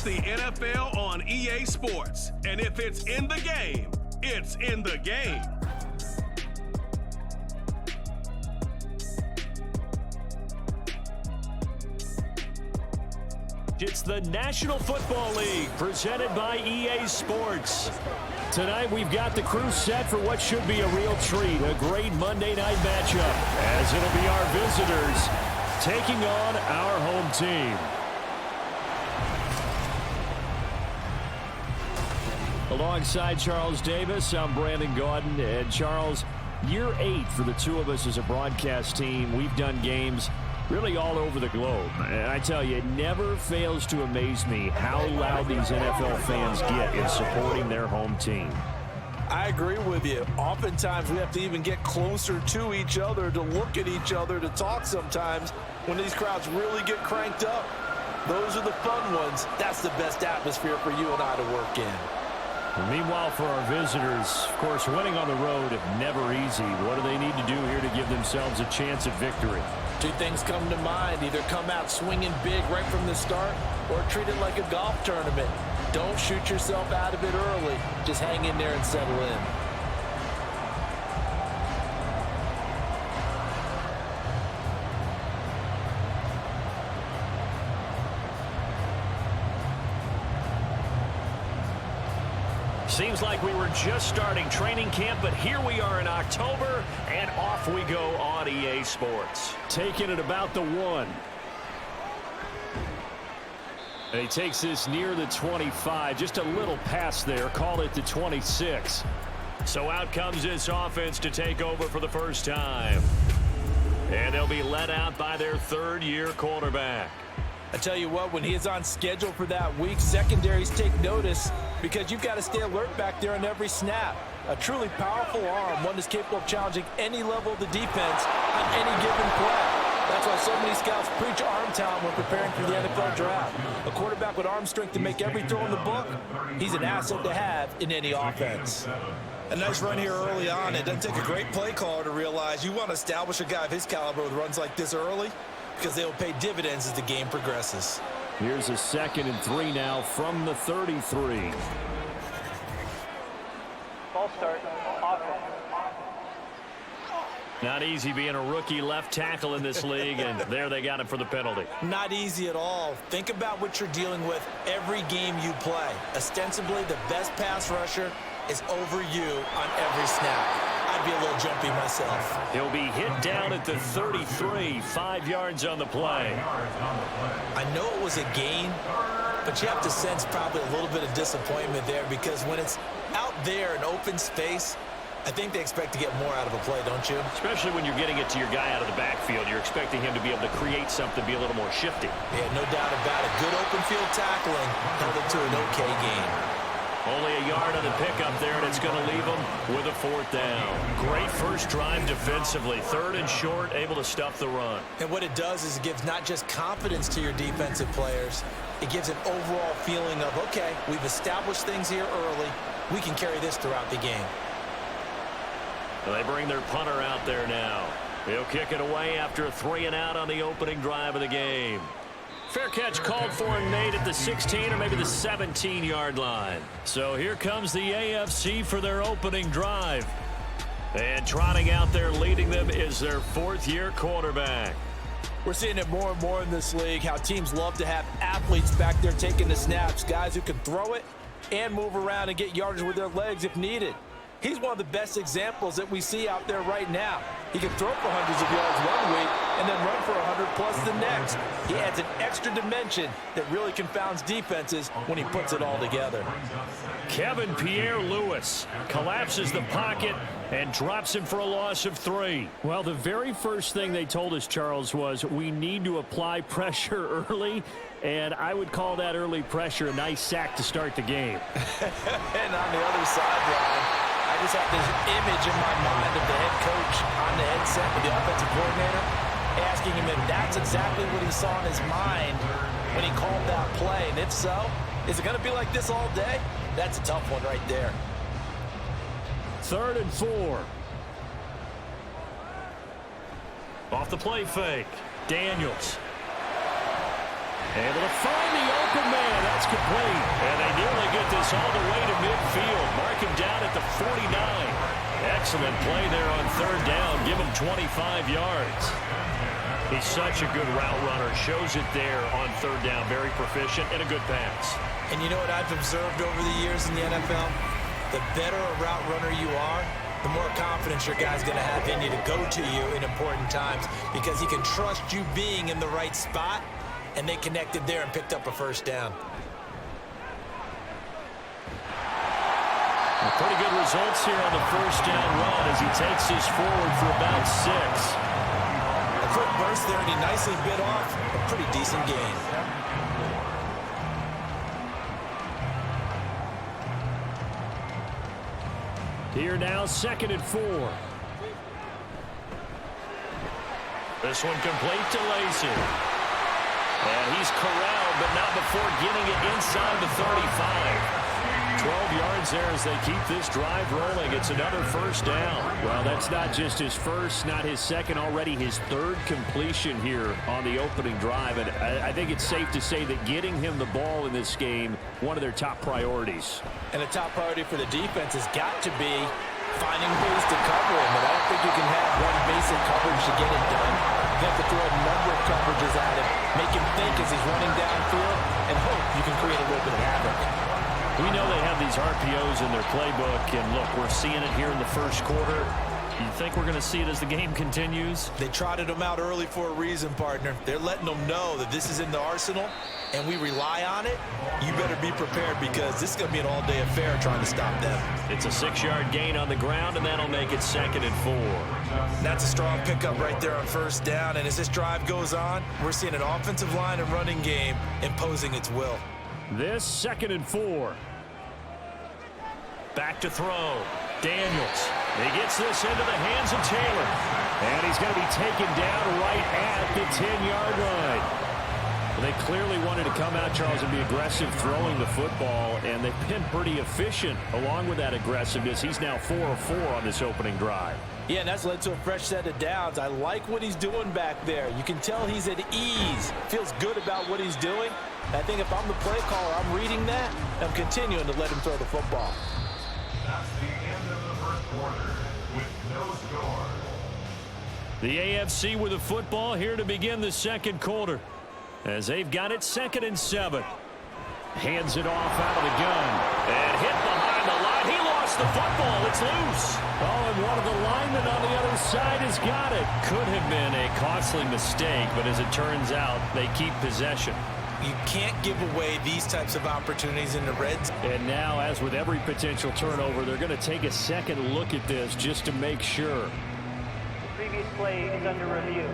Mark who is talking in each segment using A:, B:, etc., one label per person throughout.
A: It's the NFL on EA Sports. And if it's in the game, it's in the game.
B: It's the National Football League presented by EA Sports. Tonight we've got the crew set for what should be a real treat, a great Monday night matchup, as it'll be our visitors taking on our home team. Alongside Charles Davis, I'm Brandon Gaudin. And Charles, year 8 for the two of us as a broadcast team. We've done games really all over the globe. And I tell you, it never fails to amaze me how loud these NFL fans get in supporting their home team.
C: I agree with you. Oftentimes, we have to even get closer to each other, to look at each other, to talk sometimes when these crowds really get cranked up. Those are the fun ones. That's the best atmosphere for you and I to work in.
B: Meanwhile, for our visitors, of course, winning on the road, never easy. What do they need to do here to give themselves a chance at victory?
C: Two things come to mind. Either come out swinging big right from the start or treat it like a golf tournament. Don't shoot yourself out of it early. Just hang in there and settle in.
B: Seems like we were just starting training camp, but here we are in October, and off we go on EA Sports. Taking it about the 1. And he takes this near the 25, just a little past there, call it the 26. So out comes this offense to take over for the first time. And they'll be led out by their third-year quarterback.
C: I tell you what, when he is on schedule for that week, secondaries take notice because you've got to stay alert back there on every snap. A truly powerful arm, one that's capable of challenging any level of the defense on any given play. That's why so many scouts preach arm talent when preparing for the NFL draft. A quarterback with arm strength to make every throw in the book, he's an asset to have in any offense.
D: A nice run here early on. It doesn't take a great play caller to realize you want to establish a guy of his caliber with runs like this early, because they will pay dividends as the game progresses.
B: Here's a 2nd and 3 now from the 33.
E: Ball start. Offense.
B: Not easy being a rookie left tackle in this league, and there they got him for the penalty.
D: Not easy at all. Think about what you're dealing with every game you play. Ostensibly, the best pass rusher is over you on every snap. I'd be a little jumpy myself.
B: He'll be hit down at the 33, 5 yards on the play.
D: I know it was a gain, but you have to sense probably a little bit of disappointment there because when it's out there in open space, I think they expect to get more out of a play, don't you?
B: Especially when you're getting it to your guy out of the backfield. You're expecting him to be able to create something, be a little more shifty.
D: Yeah, no doubt about it. Good open field tackling held it to an okay gain.
B: Only a yard on the pickup there, and it's going to leave them with a 4th down. Great first drive defensively. 3rd and short, able to stuff the run.
D: And what it does is it gives not just confidence to your defensive players, it gives an overall feeling of, okay, we've established things here early. We can carry this throughout the game.
B: They bring their punter out there now. He'll kick it away after a 3 and out on the opening drive of the game. Fair catch called for and made at the 16 or maybe the 17-yard line. So here comes the AFC for their opening drive. And trotting out there leading them is their 4th-year quarterback.
C: We're seeing it more and more in this league, how teams love to have athletes back there taking the snaps, guys who can throw it and move around and get yardage with their legs if needed. He's one of the best examples that we see out there right now. He can throw for hundreds of yards one week and then run for 100-plus the next. He adds an extra dimension that really confounds defenses when he puts it all together.
B: Kevin Pierre-Louis collapses the pocket and drops him for a loss of 3. Well, the very first thing they told us, Charles, was we need to apply pressure early, and I would call that early pressure a nice sack to start the game.
C: And on the other sideline, I just have this image in my mind of the head coach on the headset with the offensive coordinator asking him if that's exactly what he saw in his mind when he called that play. And if so, is it going to be like this all day? That's a tough one right there.
B: 3rd and 4. Off the play fake. Daniels. Able to find the open man. That's complete. And they nearly get this all the way to midfield. Mark him down at the 49. Excellent play there on third down. Give him 25 yards. He's such a good route runner. Shows it there on third down. Very proficient and a good pass.
D: And you know what I've observed over the years in the NFL? The better a route runner you are, the more confidence your guy's going to have in you to go to you in important times because he can trust you being in the right spot, and they connected there and picked up a first down.
B: Pretty good results here on the first down run as he takes this forward for about 6.
D: A quick burst there, and he nicely bit off a pretty decent gain.
B: Here now, 2nd and 4. This one complete to Lacy. And he's corralled, but not before getting it inside the 35. 12 yards there as they keep this drive rolling. It's another first down.
F: Well, that's not just his first, not his second, already his third completion here on the opening drive. And I think it's safe to say that getting him the ball in this game, one of their top priorities.
C: And a top priority for the defense has got to be finding ways to cover him. But I don't think you can have one basic coverage to get it done. You have to throw a number of coverages at him, make him think as he's running downfield, and hope you can create a little bit of havoc.
B: We know they have these RPOs in their playbook, and look, we're seeing it here in the first quarter. You think we're going to see it as the game continues?
D: They trotted them out early for a reason, partner. They're letting them know that this is in the arsenal, and we rely on it. You better be prepared because this is going to be an all-day affair trying to stop them.
B: It's a 6-yard gain on the ground, and that'll make it 2nd and 4.
D: That's a strong pickup right there on first down, and as this drive goes on, we're seeing an offensive line and running game imposing its will.
B: This 2nd and 4. Back to throw. Daniels. He gets this into the hands of Taylor.
F: And he's going to be taken down right at the 10-yard line. Well, they clearly wanted to come out, Charles, and be aggressive throwing the football, and they've been pretty efficient along with that aggressiveness. He's now 4 of 4 on this opening drive.
C: Yeah, and that's led to a fresh set of downs. I like what he's doing back there. You can tell he's at ease. Feels good about what he's doing. I think if I'm the play caller, I'm reading that, and I'm continuing to let him throw the football.
A: That's the end of the first quarter with no score.
B: The AFC with the football here to begin the second quarter as they've got it 2nd and 7. Hands it off out of the gun and hit behind the line. He lost the football. It's loose. Oh, and one of the linemen on the other side has got it. Could have been a costly mistake, but as it turns out, they keep possession.
D: You can't give away these types of opportunities in the red zone.
F: And now, as with every potential turnover, they're going to take a second look at this just to make sure.
E: The previous play is under review.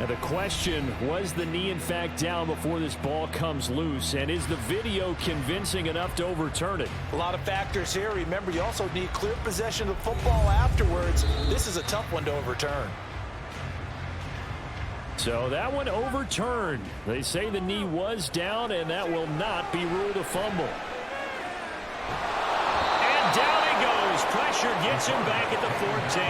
F: Now the question, was the knee in fact down before this ball comes loose? And is the video convincing enough to overturn it?
C: A lot of factors here. Remember, you also need clear possession of the football afterwards. This is a tough one to overturn.
F: So that one overturned. They say the knee was down, and that will not be ruled a fumble.
B: And down he goes. Pressure gets him back at the 14.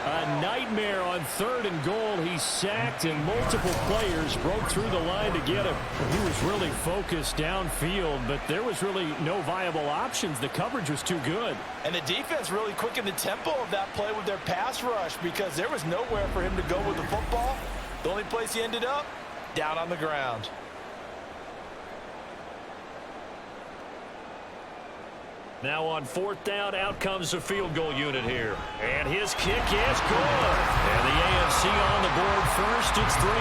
F: A nightmare on 3rd and goal. He's sacked, and multiple players broke through the line to get him. He was really focused downfield, but there was really no viable options. The coverage was too good.
C: And the defense really quickened the tempo of that play with their pass rush because there was nowhere for him to go with the football. The only place he ended up, down on the ground.
B: Now on 4th down, out comes the field goal unit here. And his kick is good. And the AFC on the board first. It's 3-0.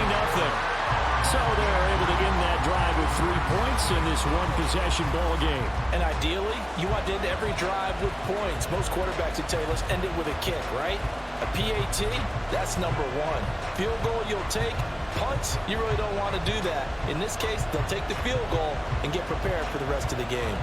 F: So they're able to end that drive with 3 points in this one-possession ball game.
C: And ideally, you want to end every drive with points. Most quarterbacks would tell you, let's end it with a kick, right? A PAT, that's number 1. Field goal you'll take. Punts, you really don't want to do that. In this case, they'll take the field goal and get prepared for the rest of the game.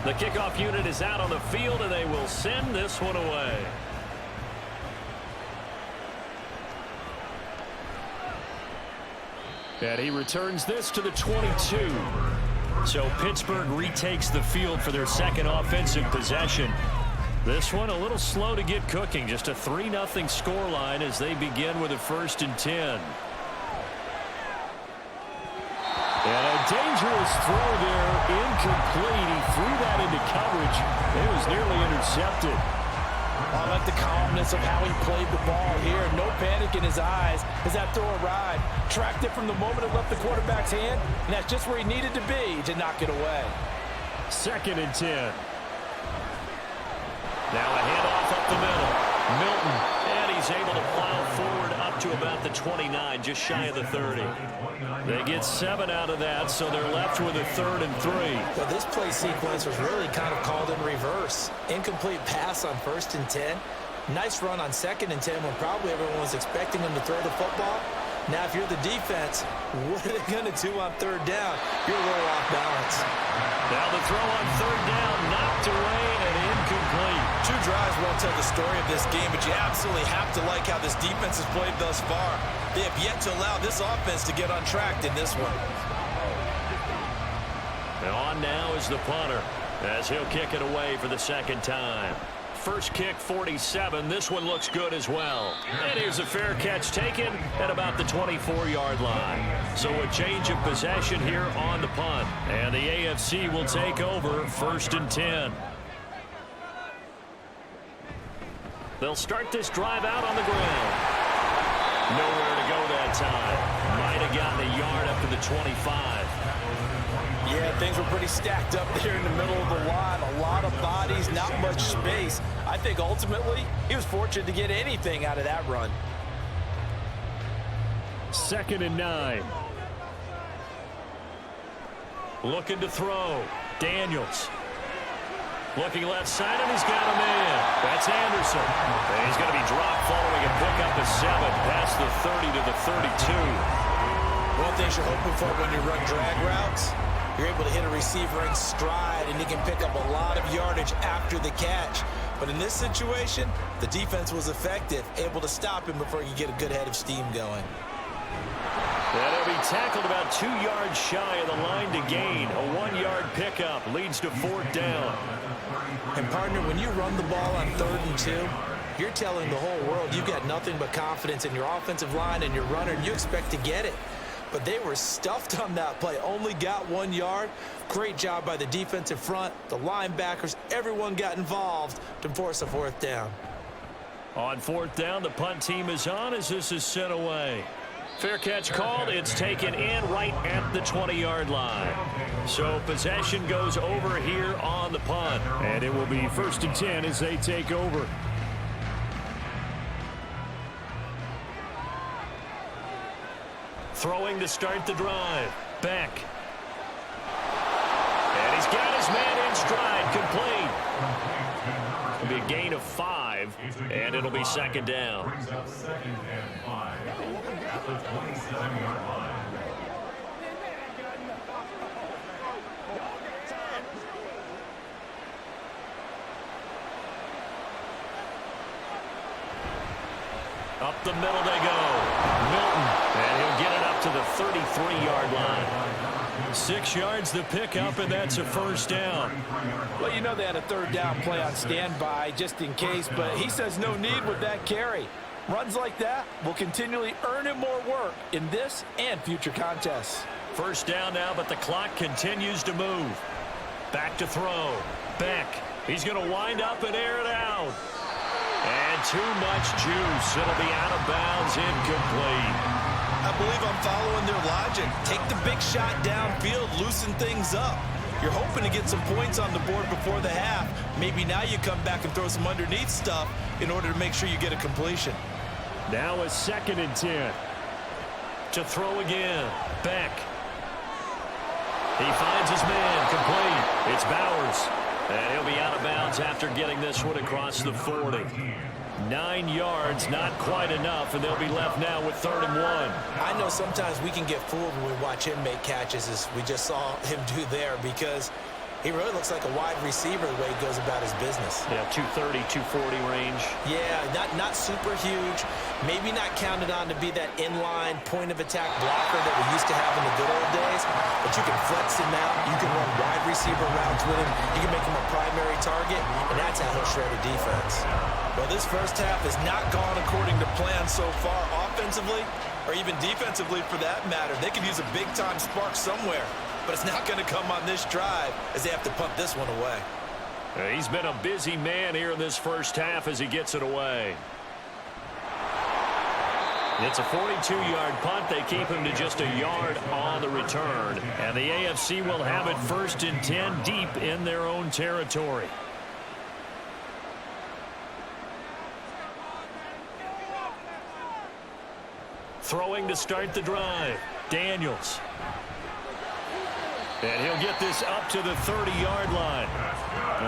B: The kickoff unit is out on the field, and they will send this one away.
F: And he returns this to the 22.
B: So Pittsburgh retakes the field for their second offensive possession. This one a little slow to get cooking. Just a 3-0 scoreline as they begin with a 1st and 10.
F: And a dangerous throw there, incomplete. He threw that into coverage. It was nearly intercepted.
C: I like the calmness of how he played the ball here. No panic in his eyes as that throw arrived. Tracked it from the moment it left the quarterback's hand, and that's just where he needed to be to knock it away.
F: 2nd and 10. Now a handoff up the middle. Milton, and he's able to plow forward up to about the 29, just shy of the 30. They get 7 out of that, so they're left with a 3rd and 3.
D: Well, this play sequence was really kind of called in reverse. Incomplete pass on 1st and 10. Nice run on 2nd and 10 when probably everyone was expecting him to throw the football. Now, if you're the defense, what are they going to do on 3rd down? You're a little off balance.
B: Now the throw on 3rd down, knocked away and incomplete.
D: 2 drives won't tell the story of this game, but you absolutely have to like how this defense has played thus far. They have yet to allow this offense to get untracked in this one.
B: And on now is the punter as he'll kick it away for the 2nd time. First kick, 47. This one looks good as well. And here's a fair catch taken at about the 24-yard line. So a change of possession here on the punt. And the AFC will take over 1st and 10. They'll start this drive out on the ground. Nowhere to go that time. Might have gotten a yard up to the 25.
C: Yeah, things were pretty stacked up there in the middle of the line. A lot of bodies, not much space. I think ultimately he was fortunate to get anything out of that run.
F: 2nd and 9.
B: Looking to throw. Daniels. Looking left side, and he's got a man. That's Anderson. And he's going to be dropped following a pickup of 7 past the 30 to the 32.
D: One thing you're hoping for when you run drag routes, you're able to hit a receiver in stride, and he can pick up a lot of yardage after the catch. But in this situation, the defense was effective, able to stop him before he could get a good head of steam going.
B: And he'll be tackled about 2 yards shy of the line to gain. A 1-yard pickup leads to 4th down.
D: And, partner, when you run the ball on 3rd and 2, you're telling the whole world you've got nothing but confidence in your offensive line and your runner, and you expect to get it. But they were stuffed on that play, only got 1 yard. Great job by the defensive front, the linebackers, everyone got involved to force a 4th down.
B: On 4th down, the punt team is on as this is sent away. Fair catch called. It's taken in right at the 20-yard line. So possession goes over here on the punt.
F: And it will be 1st and 10 as they take over.
B: Throwing to start the drive. Beck. And he's got his man in stride. Complete. It'll be a gain of 5, and it'll be 2nd down. Up the middle they go. Milton, and he'll get it up to the 33-yard line. 6 yards the pickup, and that's a 1st down.
C: Well, you know they had a 3rd down play on standby just in case, but he says no need with that carry. Runs like that will continually earn him more work in this and future contests.
B: 1st down now, but the clock continues to move. Back to throw. Beck. He's going to wind up and air it out. And too much juice. It'll be out of bounds, incomplete.
D: I believe I'm following their logic. Take the big shot downfield, loosen things up. You're hoping to get some points on the board before the half. Maybe now you come back and throw some underneath stuff in order to make sure you get a completion.
F: Now a 2nd and 10.
B: To throw again. Beck. He finds his man. Complete. It's Bowers. And he'll be out of bounds after getting this one across the 40. 9 yards, not quite enough, and they'll be left now with 3rd and 1.
D: I know sometimes we can get fooled when we watch him make catches, as we just saw him do there, because He really looks like a wide receiver the way he goes about his business.
B: Yeah, 230, 240 range.
D: Yeah, not super huge. Maybe not counted on to be that inline point-of-attack blocker that we used to have in the good old days. But you can flex him out. You can run wide receiver routes with him. You can make him a primary target, and that's how he'll shred a defense.
C: Well, this first half has not gone according to plan so far offensively, or even defensively for that matter. They could use a big-time spark somewhere, but it's not going to come on this drive as they have to punt this one away.
B: He's been a busy man here in this first half as he gets it away. It's a 42-yard punt. They keep him to just a yard on the return. And the AFC will have it 1st and 10 deep in their own territory. Throwing to start the drive, Daniels. And he'll get this up to the 30-yard line.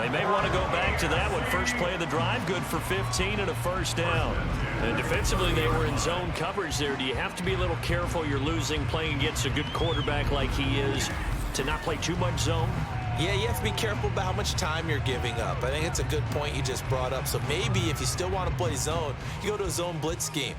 B: They may want to go back to that one. First play of the drive, good for 15 and a first down. And defensively, they were in zone coverage there. Do you have to be a little careful? You're losing, playing against a good quarterback like he is, to not play too much zone?
D: Yeah, you have to be careful about how much time you're giving up. I think it's a good point you just brought up. So maybe if you still want to play zone, you go to a zone blitz scheme.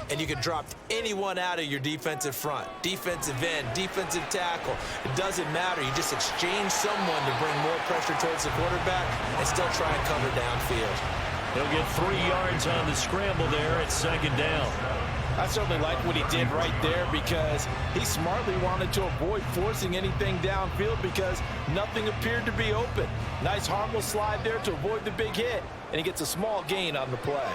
D: And you can drop anyone out of your defensive front, defensive end, defensive tackle. It doesn't matter. You just exchange someone to bring more pressure towards the quarterback and still try and cover downfield.
B: He'll get 3 yards on the scramble there at 2nd down.
C: I certainly like what he did right there because he smartly wanted to avoid forcing anything downfield because nothing appeared to be open. Nice harmless slide there to avoid the big hit, and he gets a small gain on the play.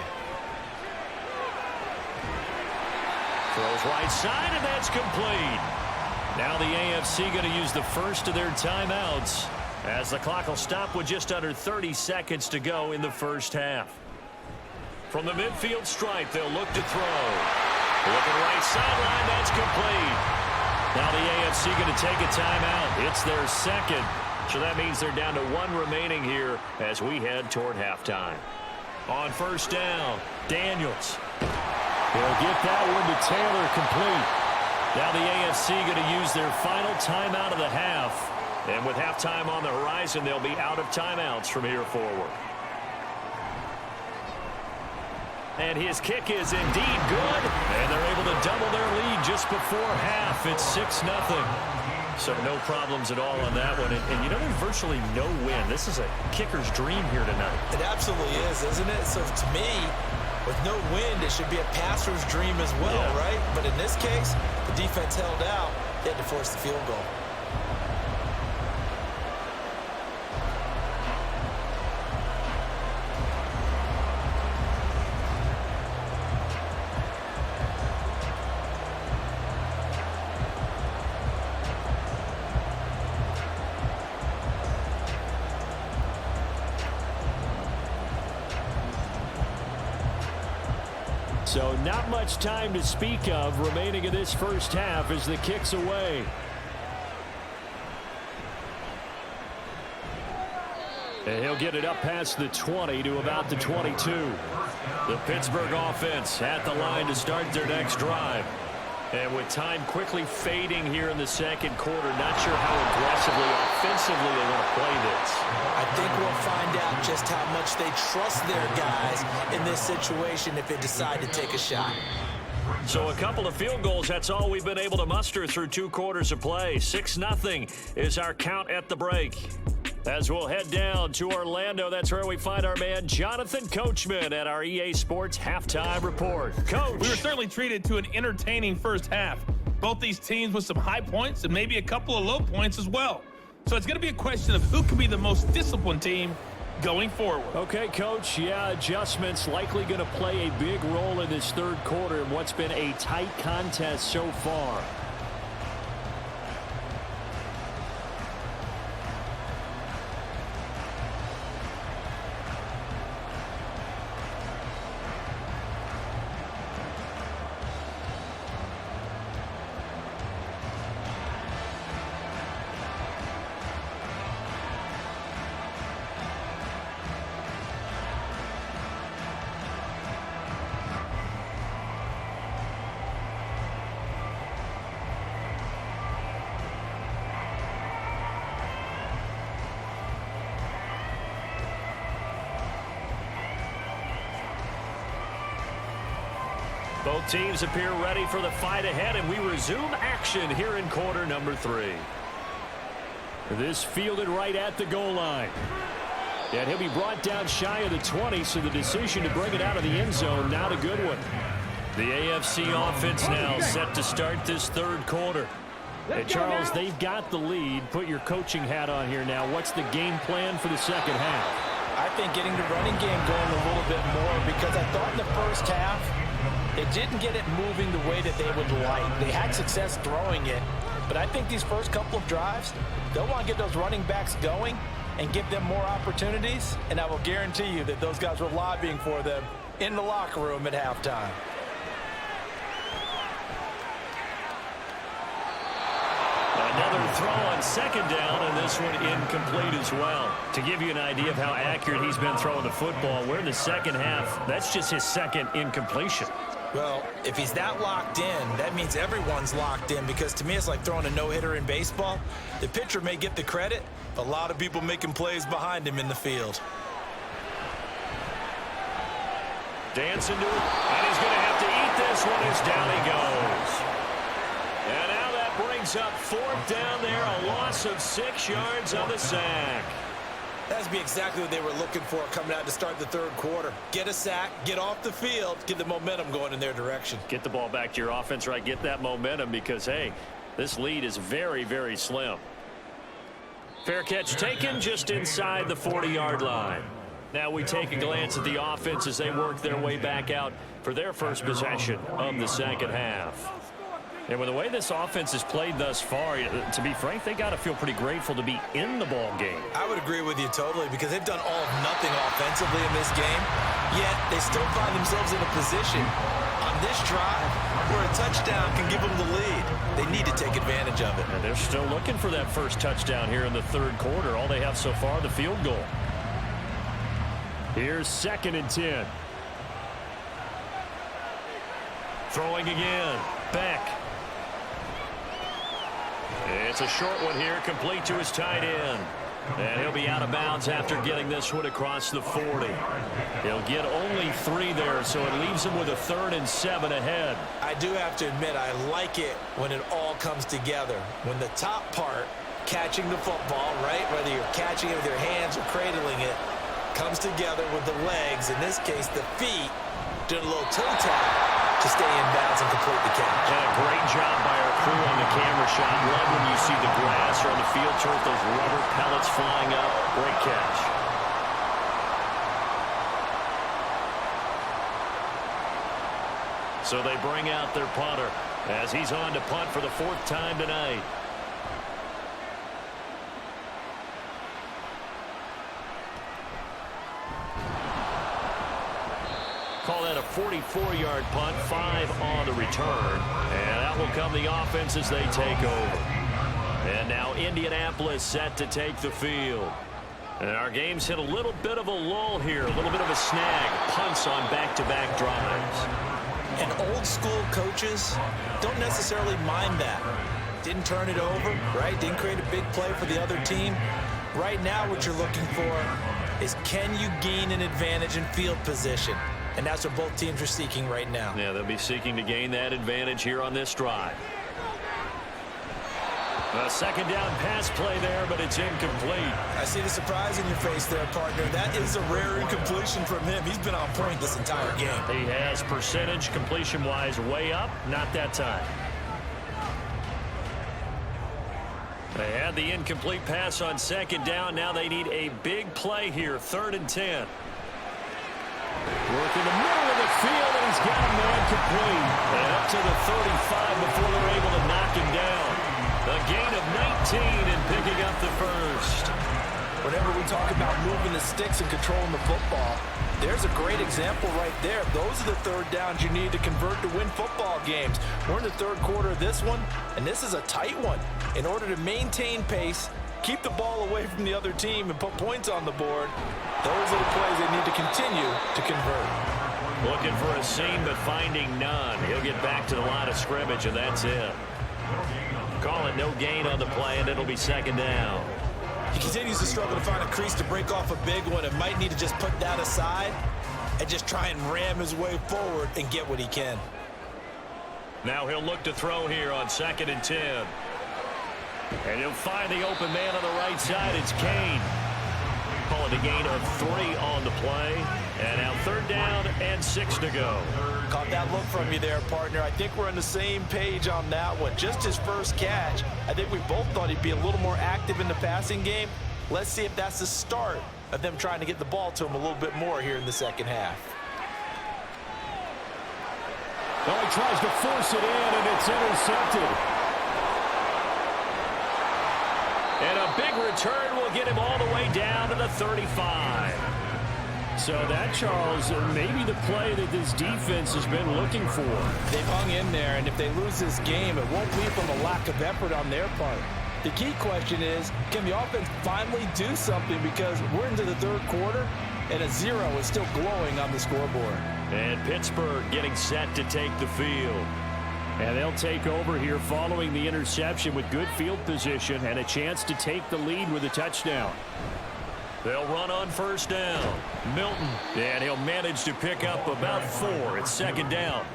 B: Throws right side, and that's complete. Now the AFC going to use the first of their timeouts as the clock will stop with just under 30 seconds to go in the first half. From the midfield stripe, they'll look to throw. Looking right sideline, that's complete. Now the AFC going to take a timeout. It's their second, so that means they're down to 1 remaining here as we head toward halftime. On first down, Daniels. He'll get that one to Taylor, complete. Now the AFC going to use their final timeout of the half. And with halftime on the horizon, they'll be out of timeouts from here forward. And his kick is indeed good. And they're able to double their lead just before half. It's 6-0. So no problems at all on that one. And you know, there's virtually no win. This is a kicker's dream here tonight.
D: It absolutely is, isn't it? So to me, with no wind, it should be a passer's dream as well, right? But in this case, the defense held out. They had to force the field goal.
F: So not much time to speak of remaining in this first half as the kick's away. And he'll get it up past the 20 to about the 22. The Pittsburgh offense at the line to start their next drive. And with time quickly fading here in the second quarter, not sure how aggressively, offensively they want to play this.
D: I think we'll find out just how much they trust their guys in this situation if they decide to take a shot.
B: So a couple of field goals, that's all we've been able to muster through 2 quarters of play. 6-0 is our count at the break. As we'll head down to Orlando, that's where we find our man Jonathan Coachman at our EA Sports Halftime Report. Coach.
G: We were certainly treated to an entertaining first half. Both these teams with some high points and maybe a couple of low points as well. So it's going to be a question of who can be the most disciplined team going forward.
F: Okay, Coach, adjustments likely going to play a big role in this third quarter in what's been a tight contest so far.
B: Both teams appear ready for the fight ahead, and we resume action here in quarter number 3.
F: This fielded right at the goal line. And he'll be brought down shy of the 20, so the decision to bring it out of the end zone, not a good one.
B: The AFC offense now set to start this third quarter.
F: Hey, Charles, they've got the lead. Put your coaching hat on here now. What's the game plan for the second half?
C: I think getting the running game going a little bit more, because I thought in the first half it didn't get it moving the way that they would like. They had success throwing it, but I think these first couple of drives, they'll want to get those running backs going and give them more opportunities, and I will guarantee you that those guys were lobbying for them in the locker room at halftime.
B: Another throw on second down, and this one incomplete as well. To give you an idea of how accurate he's been throwing the football, we're in the second half. That's just his second incompletion.
D: Well, if he's that locked in, that means everyone's locked in, because to me it's like throwing a no-hitter in baseball. The pitcher may get the credit, but a lot of people making plays behind him in the field.
B: Dancing to it, and he's going to have to eat this one as down he goes. And now that brings up fourth down there, a loss of 6 yards on the sack.
D: That'd be exactly what they were looking for coming out to start the third quarter. Get a sack, get off the field, get the momentum going in their direction.
B: Get the ball back to your offense, right? Get that momentum, because, hey, this lead is very, very slim. Fair catch taken just inside the 40-yard line. Now we take a glance at the offense as they work their way back out for their first possession of the second half. And with the way this offense has played thus far, to be frank, they got to feel pretty grateful to be in the ball game.
D: I would agree with you totally, because they've done all of nothing offensively in this game, yet they still find themselves in a position on this drive where a touchdown can give them the lead. They need to take advantage of it.
B: And they're still looking for that first touchdown here in the third quarter. All they have so far, the field goal.
F: Here's 2nd and 10.
B: Throwing again. Beck. It's a short one here, complete to his tight end. And he'll be out of bounds after getting this one across the 40. He'll get only 3 there, so it leaves him with a 3rd and 7 ahead.
D: I do have to admit, I like it when it all comes together. When the top part, catching the football, right, whether you're catching it with your hands or cradling it, comes together with the legs, in this case the feet, doing a little toe tap to stay in bounds and complete the catch.
B: And a great job by our crew on the camera shot. Love when you see the grass or on the field turf, those rubber pellets flying up. Great catch. So they bring out their punter as he's on to punt for the 4th time tonight. Call that a 44-yard punt, 5 on the return. And that will come the offense as they take over. And now Indianapolis set to take the field. And our game's hit a little bit of a lull here, a little bit of a snag. Punts on back-to-back drives.
D: And old school coaches don't necessarily mind that. Didn't turn it over, right? Didn't create a big play for the other team. Right now what you're looking for is, can you gain an advantage in field position? And that's what both teams are seeking right now.
B: Yeah, they'll be seeking to gain that advantage here on this drive. A second down pass play there, but it's incomplete.
D: I see the surprise in your face there, partner. That is a rare incompletion from him. He's been on point this entire game.
B: He has percentage completion-wise way up, not that time. They had the incomplete pass on second down. Now they need a big play here, 3rd and 10.
F: Work in the middle of the field, and he's got a man complete.
B: And up to the 35 before they're able to knock him down. A gain of 19 and picking up the first.
C: Whenever we talk about moving the sticks and controlling the football, there's a great example right there. Those are the 3rd downs you need to convert to win football games. We're in the 3rd quarter of this one, and this is a tight one. In order to maintain pace, keep the ball away from the other team, and put points on the board, those are the plays they need to continue to convert.
B: Looking for a seam, but finding none. He'll get back to the line of scrimmage, and that's it. Call it no gain on the play, and it'll be 2nd down.
D: He continues to struggle to find a crease to break off a big one, and might need to just put that aside and just try and ram his way forward and get what he can.
B: Now he'll look to throw here on 2nd and 10. And he'll find the open man on the right side. It's Kane. Call it a gain of 3 on the play. And now 3rd down and 6 to go.
C: Caught that look from you there, partner. I think we're on the same page on that one. Just his first catch. I think we both thought he'd be a little more active in the passing game. Let's see if that's the start of them trying to get the ball to him a little bit more here in the second half.
F: Well, he tries to force it in, and it's intercepted.
B: And a big return will get him all the way down to the 35.
F: So that, Charles, may be the play that this defense has been looking for.
C: They've hung in there, and if they lose this game, it won't be from a lack of effort on their part. The key question is, can the offense finally do something, because we're into the 3rd quarter, and a 0 is still glowing on the scoreboard.
B: And Pittsburgh getting set to take the field.
F: And they'll take over here following the interception with good field position and a chance to take the lead with a touchdown.
B: They'll run on 1st down. Milton, and he'll manage to pick up about 4. It's 2nd down.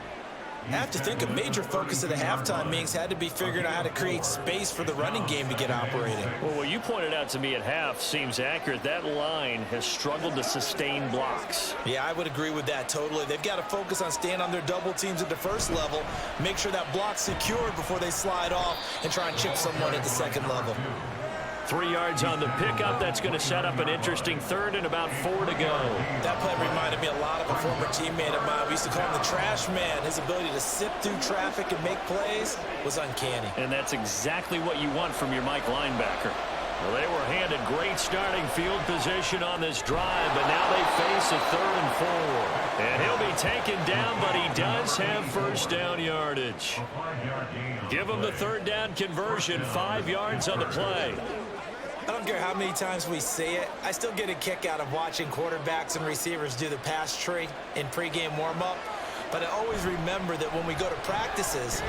D: I have to think a major focus of the halftime meetings had to be figuring out how to create space for the running game to get operating.
B: Well, what you pointed out to me at half seems accurate. That line has struggled to sustain blocks.
D: Yeah, I would agree with that totally. They've got to focus on staying on their double teams at the 1st level, make sure that block's secured before they slide off and try and chip someone at the 2nd level.
B: 3 yards on the pickup. That's going to set up an interesting 3rd and about 4 to go.
D: That play reminded me a lot of a former teammate of mine. We used to call him the trash man. His ability to sift through traffic and make plays was uncanny.
B: And that's exactly what you want from your Mike linebacker. Well, they were handed great starting field position on this drive, but now they face a 3rd and 4. And he'll be taken down, but he does have 1st down yardage. Give him the 3rd down conversion, 5 yards on the play.
D: I don't care how many times we say it, I still get a kick out of watching quarterbacks and receivers do the pass tree in pregame warm-up. But I always remember that when we go to practices,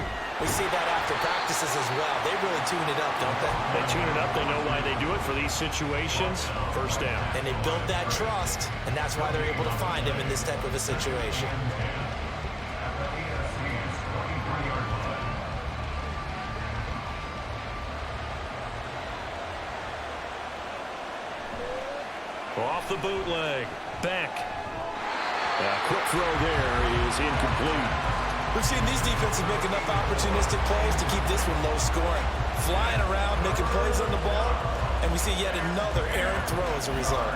D: we see that after practices as well. They really tune it up, don't they?
B: They tune it up. They know why they do it for these situations. 1st down.
D: And they build that trust, and that's why they're able to find him in this type of a situation.
B: Off the bootleg. Beck.
F: Quick throw there is incomplete.
D: We've seen these defenses make enough opportunistic plays to keep this one low scoring. Flying around, making plays on the ball, and we see yet another errant throw as a result.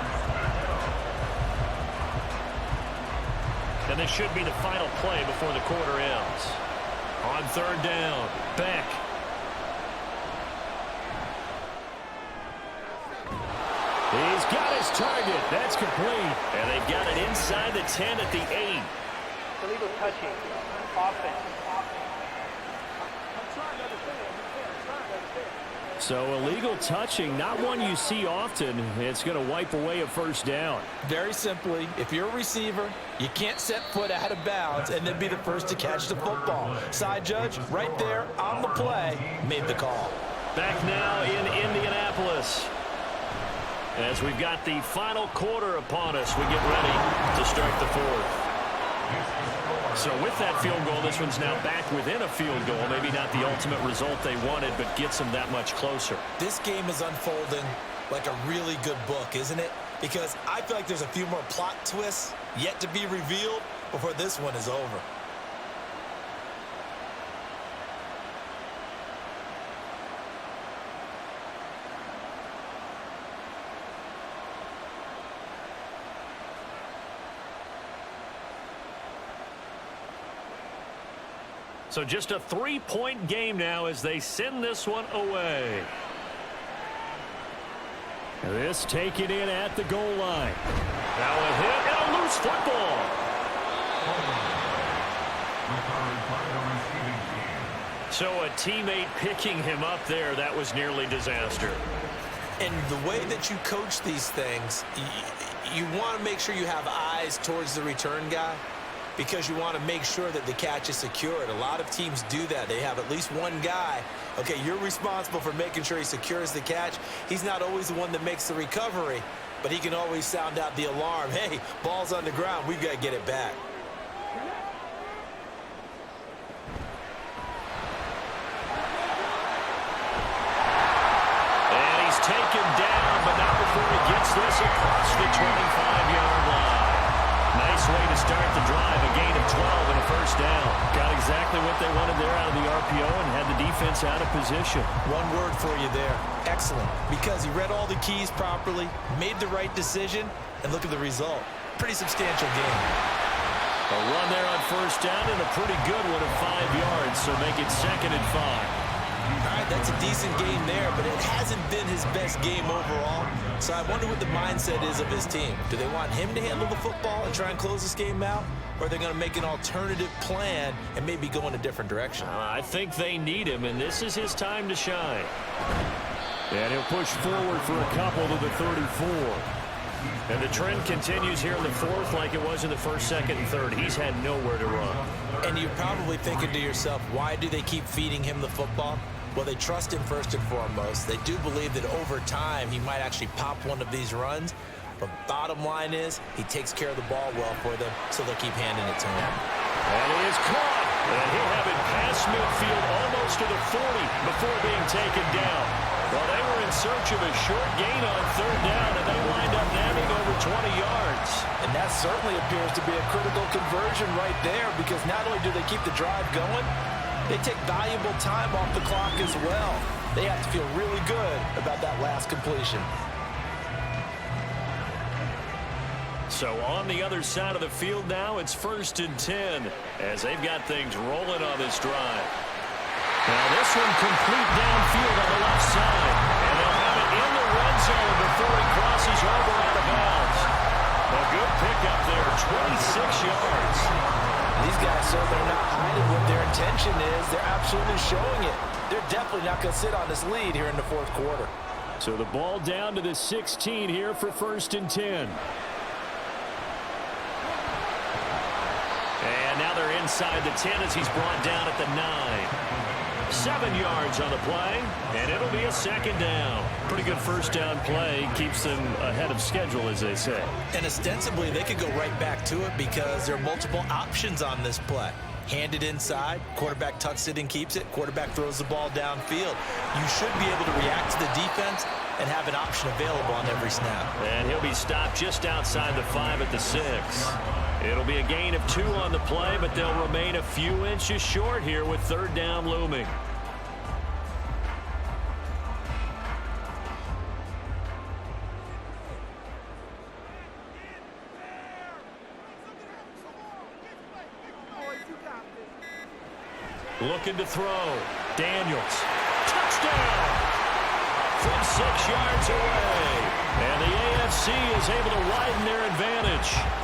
B: And this should be the final play before the quarter ends. On 3rd down, Beck.
F: He's got his target. That's complete.
B: And they've got it inside the 10 at the 8.
E: Illegal touching. Offense.
F: So illegal touching, not one you see often. It's going to wipe away a 1st down.
C: Very simply, if you're a receiver, you can't set foot out of bounds and then be the first to catch the football. Side judge, right there on the play, made the call.
B: Back now in Indianapolis. As we've got the final quarter upon us, we get ready to start the 4th. So with that field goal, this one's now back within a field goal. Maybe not the ultimate result they wanted, but gets them that much closer.
D: This game is unfolding like a really good book, isn't it? Because I feel like there's a few more plot twists yet to be revealed before this one is over.
B: So just a 3-point game now as they send this one away.
F: This taken in at the goal line.
B: Now a hit and a loose football. So a teammate picking him up there, that was nearly disaster.
D: And the way that you coach these things, you want to make sure you have eyes towards the return guy, because you want to make sure that the catch is secured. A lot of teams do that. They have at least one guy. Okay, you're responsible for making sure he secures the catch. He's not always the one that makes the recovery, but he can always sound out the alarm. Hey, ball's on the ground. We've got to get it back.
B: this across the 25-yard line. Nice way to start the drive, a gain of 12 and a first down. Got exactly what they wanted there out of the RPO and had the defense out of position.
D: One word for you there, excellent, because he read all the keys properly, made the right decision, and look at the result. Pretty substantial game.
B: A run there on first down and a pretty good one of 5 yards, so make it 2nd and 5.
D: All right, that's a decent game there, but it hasn't been his best game overall. So I wonder what the mindset is of his team. Do they want him to handle the football and try and close this game out? Or are they going to make an alternative plan and maybe go in a different direction?
B: I think they need him, and this is his time to shine.
F: And he'll push forward for a couple to the 34.
B: And the trend continues here in the 4th like it was in the 1st, 2nd, and 3rd. He's had nowhere to run.
D: And you're probably thinking to yourself, why do they keep feeding him the football? Well, they trust him first and foremost. They do believe that over time he might actually pop one of these runs. But bottom line is he takes care of the ball well for them, so they'll keep handing it to him.
B: And he is caught. And he'll have it past midfield almost to the 40 before being taken down. Well, they were in search of a short gain on 3rd down, and they wind up nabbing over 20 yards.
C: And that certainly appears to be a critical conversion right there, because not only do they keep the drive going, they take valuable time off the clock as well. They have to feel really good about that last completion.
B: So on the other side of the field now, it's 1st and 10 as they've got things rolling on this drive. Now this one complete downfield on the left side. And they'll have it in the red zone before he crosses over out of bounds. A good pickup there, 26 yards.
C: These guys, so they're not hiding what their intention is. They're absolutely showing it. They're definitely not going to sit on this lead here in the 4th quarter.
F: So the ball down to the 16 here for 1st and 10.
B: And now they're inside the 10 as he's brought down at the 9. 7 yards on the play, and it'll be a 2nd down. Pretty good first down play. Keeps them ahead of schedule, as they say.
D: And ostensibly, they could go right back to it because there are multiple options on this play. Hand it inside, quarterback tucks it and keeps it, quarterback throws the ball downfield. You should be able to react to the defense and have an option available on every snap.
B: And he'll be stopped just outside the 5 at the 6. It'll be a gain of 2 on the play, but they'll remain a few inches short here with 3rd down looming. Looking to throw. Daniels. Touchdown! From 6 yards away. And the AFC is able to widen their advantage.